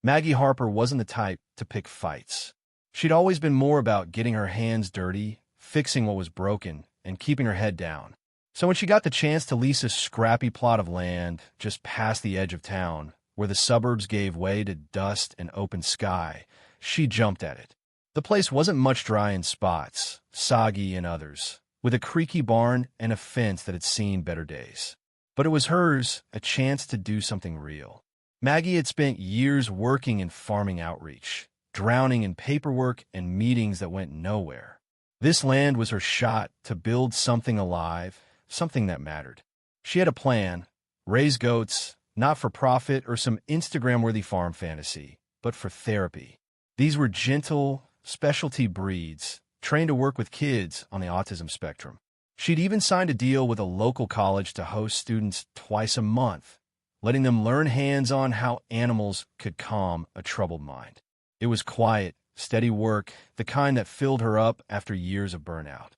Maggie Harper wasn't the type to pick fights. She'd always been more about getting her hands dirty, fixing what was broken, and keeping her head down. So when she got the chance to lease a scrappy plot of land just past the edge of town, where the suburbs gave way to dust and open sky, she jumped at it. The place wasn't much dry in spots, soggy in others, with a creaky barn and a fence that had seen better days. But it was hers, a chance to do something real. Maggie had spent years working in farming outreach, drowning in paperwork and meetings that went nowhere. This land was her shot to build something alive, something that mattered. She had a plan: raise goats, not for profit or some Instagram-worthy farm fantasy, but for therapy. These were gentle, specialty breeds, trained to work with kids on the autism spectrum. She'd even signed a deal with a local college to host students twice a month, letting them learn hands-on how animals could calm a troubled mind. It was quiet, steady work, the kind that filled her up after years of burnout.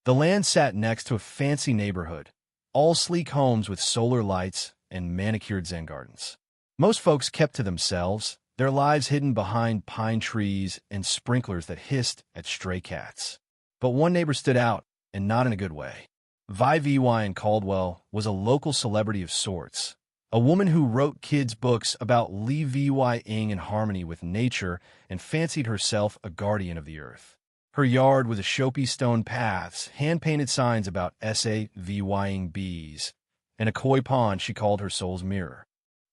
The land sat next to a fancy neighborhood, all sleek homes with solar lights and manicured Zen gardens. Most folks kept to themselves, their lives hidden behind pine trees and sprinklers that hissed at stray cats. But one neighbor stood out, and not in a good way. Vi in Caldwell was a local celebrity of sorts, a woman who wrote kids' books about living in harmony with nature and fancied herself a guardian of the earth. Her yard was a showpiece stone paths, hand-painted signs about saving bees, and a koi pond she called her soul's mirror.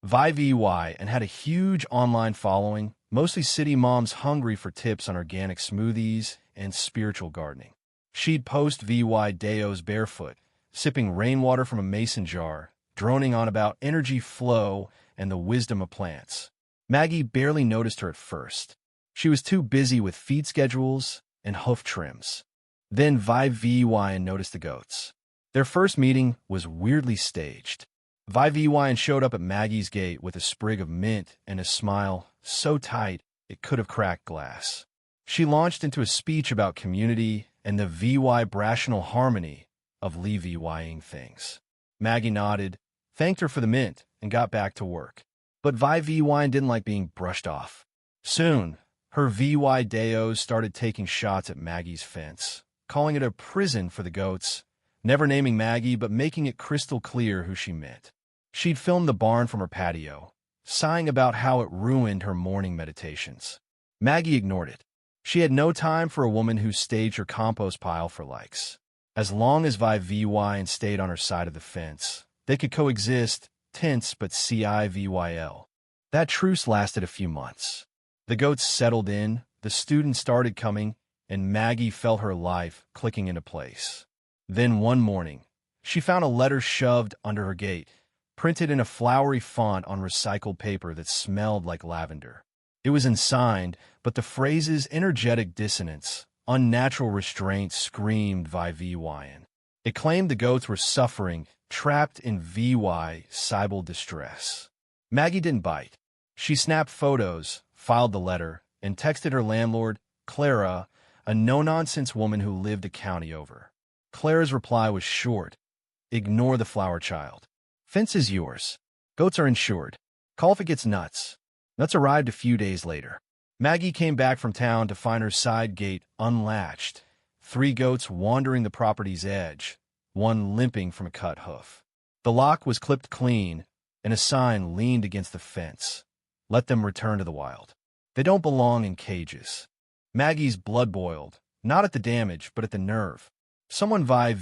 Vi and had a huge online following, mostly city moms hungry for tips on organic smoothies and spiritual gardening. She'd post Vi Deos barefoot, sipping rainwater from a mason jar, droning on about energy flow and the wisdom of plants. Maggie barely noticed her at first. She was too busy with feed schedules and hoof trims. Then Vi noticed the goats. Their first meeting was weirdly staged. Vi showed up at Maggie's gate with a sprig of mint and a smile so tight it could have cracked glass. She launched into a speech about community and the vibrational harmony of living things. Maggie nodded, thanked her for the mint, and got back to work. But Vi didn't like being brushed off. Soon, her Vi Deos started taking shots at Maggie's fence, calling it a prison for the goats, never naming Maggie but making it crystal clear who she meant. She'd filmed the barn from her patio, sighing about how it ruined her morning meditations. Maggie ignored it. She had no time for a woman who staged her compost pile for likes. As long as Vi stayed on her side of the fence, they could coexist, tense but civil. That truce lasted a few months. The goats settled in, the students started coming, and Maggie felt her life clicking into place. Then one morning, she found a letter shoved under her gate, printed in a flowery font on recycled paper that smelled like lavender. It was unsigned, but the phrase's energetic dissonance, unnatural restraint screamed Vi. It claimed the goats were suffering, trapped in civil distress. Maggie didn't bite. She snapped photos, filed the letter, and texted her landlord, Clara, a no-nonsense woman who lived a county over. Clara's reply was short: "Ignore the flower child. Fence is yours. Goats are insured. Call if it gets nuts." Nuts arrived a few days later. Maggie came back from town to find her side gate unlatched, 3 goats wandering the property's edge, one limping from a cut hoof. The lock was clipped clean, and a sign leaned against the fence: "Let them return to the wild. They don't belong in cages." Maggie's blood boiled, not at the damage, but at the nerve. Someone Vi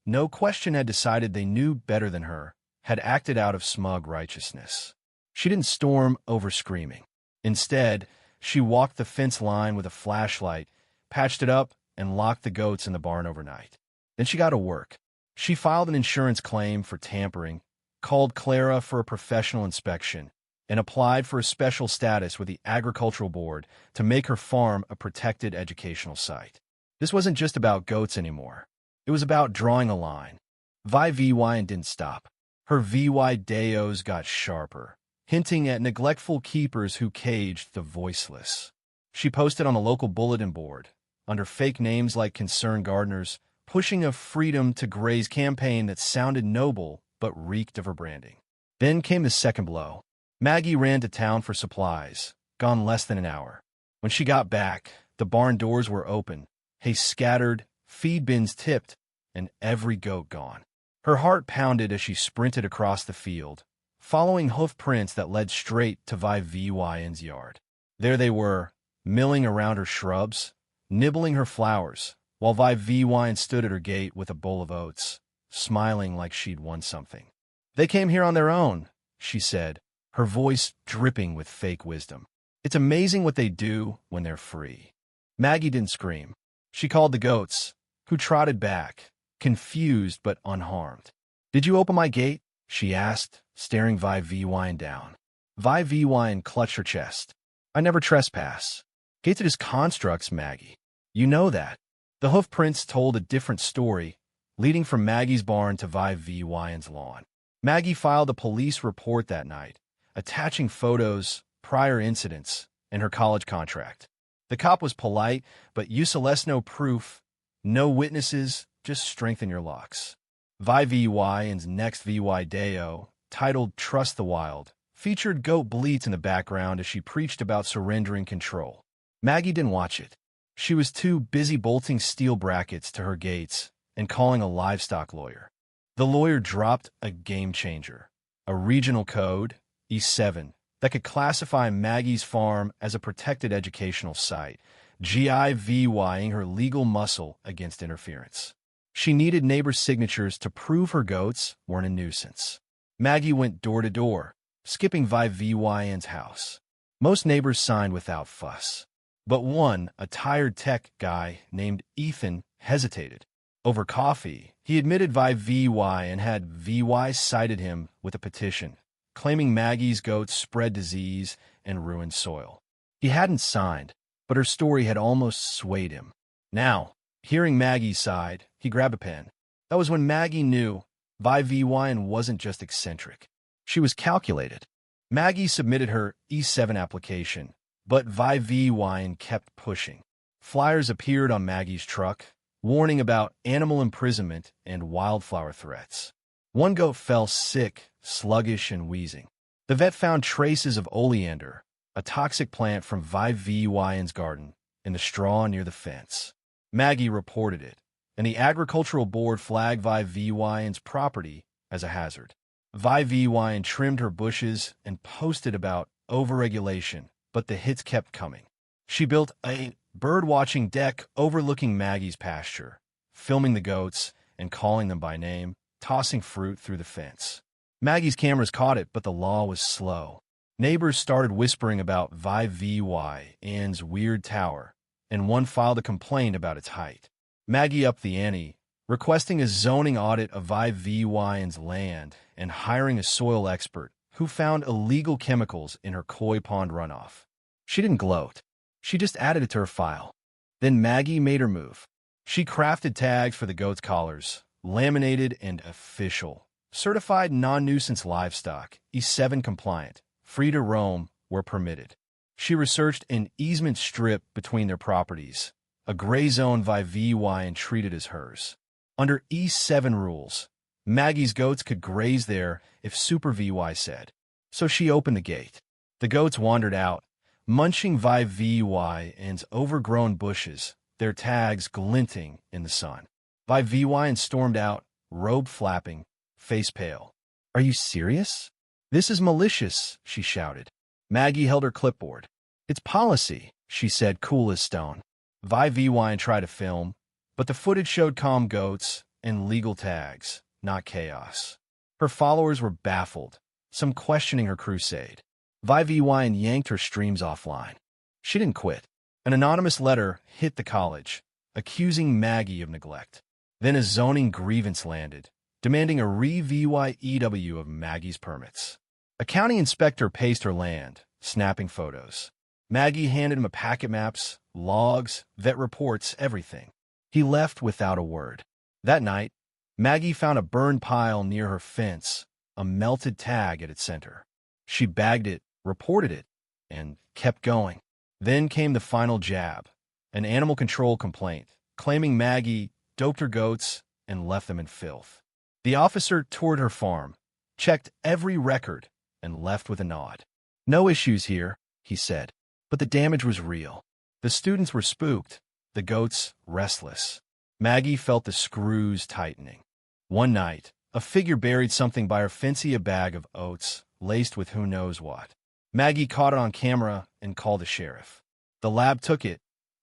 no question had decided they knew better than her, had acted out of smug righteousness. She didn't storm over screaming. Instead, she walked the fence line with a flashlight, patched it up, and locked the goats in the barn overnight. Then she got to work. She filed an insurance claim for tampering, called Clara for a professional inspection, and applied for a special status with the Agricultural Board to make her farm a protected educational site. This wasn't just about goats anymore. It was about drawing a line. Vi didn't stop. Her Vi Deos got sharper, hinting at neglectful keepers who caged the voiceless. She posted on the local bulletin board, under fake names like Concerned Gardeners, pushing a freedom to graze campaign that sounded noble but reeked of her branding. Then came the second blow. Maggie ran to town for supplies, gone less than an hour. When she got back, the barn doors were open, hay scattered, feed bins tipped, and every goat gone. Her heart pounded as she sprinted across the field, following hoof prints that led straight to Vivian's yard. There they were, milling around her shrubs, nibbling her flowers, while Vivian stood at her gate with a bowl of oats, smiling like she'd won something. "They came here on their own," she said, her voice dripping with fake wisdom. "It's amazing what they do when they're free." Maggie didn't scream. She called the goats, who trotted back, confused but unharmed. "Did you open my gate?" she asked, staring Vivian down. Vivian clutched her chest. "I never trespass. Gates are just constructs, Maggie. You know that." The hoof prints told a different story, leading from Maggie's barn to Vivian's lawn. Maggie filed a police report that night, attaching photos, prior incidents, and her college contract. The cop was polite, but useless. No proof, no witnesses, just strengthen your locks. Vivian's next video, titled Trust the Wild, featured goat bleats in the background as she preached about surrendering control. Maggie didn't watch it. She was too busy bolting steel brackets to her gates and calling a livestock lawyer. The lawyer dropped a game changer, a regional code, E7, that could classify Maggie's farm as a protected educational site, giving her legal muscle against interference. She needed neighbors' signatures to prove her goats weren't a nuisance. Maggie went door to door, skipping Vivian's house. Most neighbors signed without fuss. But one, a tired tech guy named Ethan, hesitated. Over coffee, he admitted Vivian had cited him with a petition, claiming Maggie's goats spread disease and ruined soil. He hadn't signed, but her story had almost swayed him. Now, hearing Maggie's side, he grabbed a pen. That was when Maggie knew Vivian wasn't just eccentric. She was calculated. Maggie submitted her E7 application, but Vivian kept pushing. Flyers appeared on Maggie's truck, warning about animal imprisonment and wildflower threats. One goat fell sick, sluggish, and wheezing. The vet found traces of oleander, a toxic plant from Vivian's garden, in the straw near the fence. Maggie reported it, and the agricultural board flagged Vivian's property as a hazard. Vivian trimmed her bushes and posted about overregulation, but the hits kept coming. She built a bird-watching deck overlooking Maggie's pasture, filming the goats and calling them by name, tossing fruit through the fence. Maggie's cameras caught it, but the law was slow. Neighbors started whispering about Vivian's weird tower, and one filed a complaint about its height. Maggie upped the ante, requesting a zoning audit of Vivian's land and hiring a soil expert who found illegal chemicals in her koi pond runoff. She didn't gloat. She just added it to her file. Then Maggie made her move. She crafted tags for the goats' collars, laminated and official, certified non-nuisance livestock, E7 compliant, free to roam where permitted. She researched an easement strip between their properties, a gray zone Vivian treated as hers. Under E7 rules, Maggie's goats could graze there if Super VY said. So she opened the gate. The goats wandered out, munching Vivian's overgrown bushes, their tags glinting in the sun. Vivian stormed out, robe flapping, face pale. "Are you serious? This is malicious," she shouted. Maggie held her clipboard. "It's policy," she said, cool as stone. Vivian tried to film, but the footage showed calm goats and legal tags, not chaos. Her followers were baffled, some questioning her crusade. Vivian yanked her streams offline. She didn't quit. An anonymous letter hit the college, accusing Maggie of neglect. Then a zoning grievance landed, demanding a re-VYEW of Maggie's permits. A county inspector paced her land, snapping photos. Maggie handed him a packet maps, logs, vet reports, everything. He left without a word. That night, Maggie found a burned pile near her fence, a melted tag at its center. She bagged it, reported it, and kept going. Then came the final jab, an animal control complaint, claiming Maggie doped her goats and left them in filth. The officer toured her farm, checked every record, and left with a nod. "No issues here," he said. But the damage was real. The students were spooked, the goats restless. Maggie felt the screws tightening. One night, a figure buried something by her fancy, a bag of oats, laced with who knows what. Maggie caught it on camera and called the sheriff. The lab took it,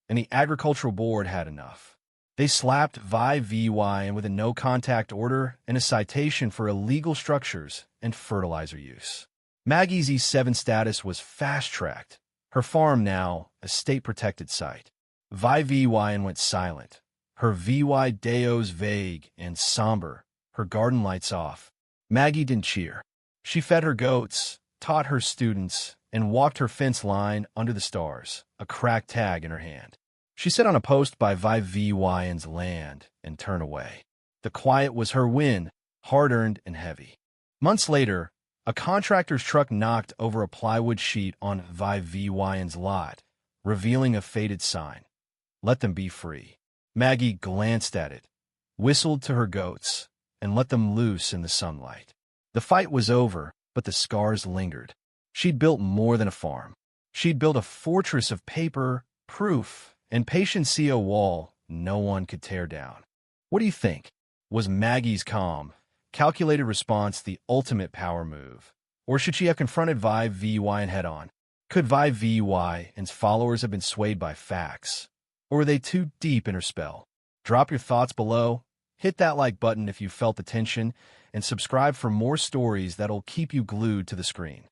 and the agricultural board had enough. They slapped VY and with a no-contact order and a citation for illegal structures and fertilizer use. Maggie's E7 status was fast-tracked, her farm now a state-protected site. VY went silent, her VY deos vague and somber, her garden lights off. Maggie didn't cheer. She fed her goats, taught her students, and walked her fence line under the stars, a cracked tag in her hand. She sat on a post by VY's land and turned away. The quiet was her win, hard-earned and heavy. Months later, a contractor's truck knocked over a plywood sheet on VY's lot, revealing a faded sign. "Let them be free." Maggie glanced at it, whistled to her goats, and let them loose in the sunlight. The fight was over, but the scars lingered. She'd built more than a farm. She'd built a fortress of paper, proof, and patience, a wall no one could tear down. What do you think? Was Maggie's calm, calculated response the ultimate power move? Or should she have confronted VY head-on? Could VY's followers have been swayed by facts? Or were they too deep in her spell? Drop your thoughts below, hit that like button if you felt the tension, and subscribe for more stories that'll keep you glued to the screen.